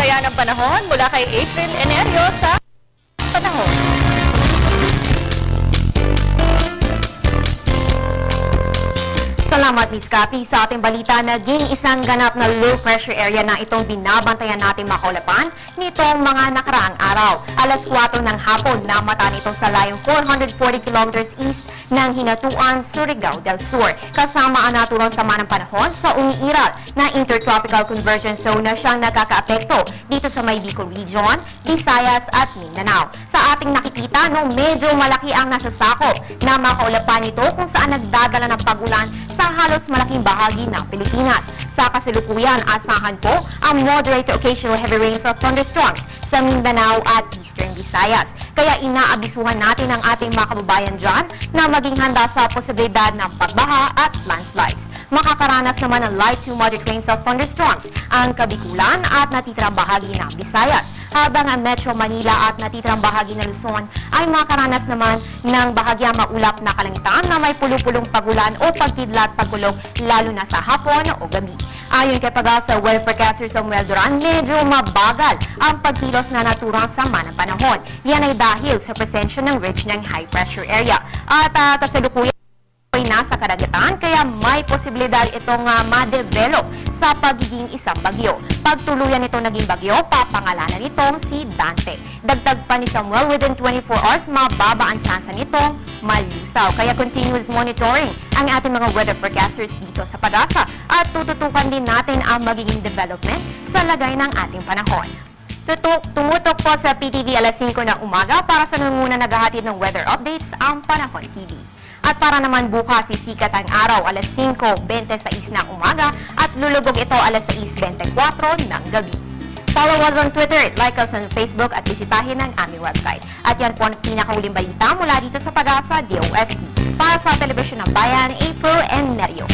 Talakayan ng panahon mula kay April Enerio sa panahon. Salamat, Miss Cathy. Sa ating balita, naging isang ganap na low pressure area na itong binabantayan natin makulapan nitong mga nakaraang araw. Alas 4 ng hapon, namata nito sa layong 440 kilometers east ng Hinatuan, Surigao del Sur. Kasama ang naturang sama ng panahon sa umiiral na Intertropical Convergence Zone na siyang nakakaapekto dito sa may Bicol Region, Visayas at Mindanao. Sa ating nakikita, medyo malaki ang nasasakop na makaulapan nito kung saan nagdadala ng pagulan sa halos malaking bahagi ng Pilipinas. Sa kasalukuyan, asahan po ang moderate to occasional heavy rains of thunderstorms sa Mindanao at Eastern Visayas. Kaya inaabisuhan natin ang ating mga kababayan dyan na maging handa sa posibilidad ng pagbaha at landslides. Makakaranas naman ng light to moderate rains of thunderstorms ang Kabikulan at natitirang bahagi ng Visayas, habang ang Metro Manila at natitirang bahagi ng Luzon ay makaranas naman ng bahagyang maulap na kalangitan na may pulupulong pagulan o pagkidlat pagkulog lalo na sa hapon o gabi. Ayon kay Pag-asa Weather Forecaster Samuel Duran, medyo mabagal ang pagkilos na naturang sama ng panahon. Yan ay dahil sa presensya ng ridge ng high pressure area. At kasalukuyan ay nasa karagatan, kaya may posibilidad itong ma-develop sa pagiging isang bagyo. Pag tuluyan ito naging bagyo, papangalanan nitong si Dante. Dagdag pa ni Samuel, within 24 hours, mababa ang tsansa nitong malusaw. Kaya continuous monitoring ang ating mga weather forecasters dito sa Pag-asa at tututukan din natin ang magiging development sa lagay ng ating panahon. Tumutok po sa PTV alas 5 ng umaga para sa nanguna naghahatid ng weather updates ang Panahon TV. At para naman bukas, sisikat ang araw alas 5:26 ng umaga at lulubog ito alas 6:24 ng gabi. Follow us on Twitter, like us on Facebook at bisitahin ang aming website. At yan po ang pinakahuling balita mula dito sa Pag-asa DOST. Para sa Telebisyon ng Bayan, April Enerio.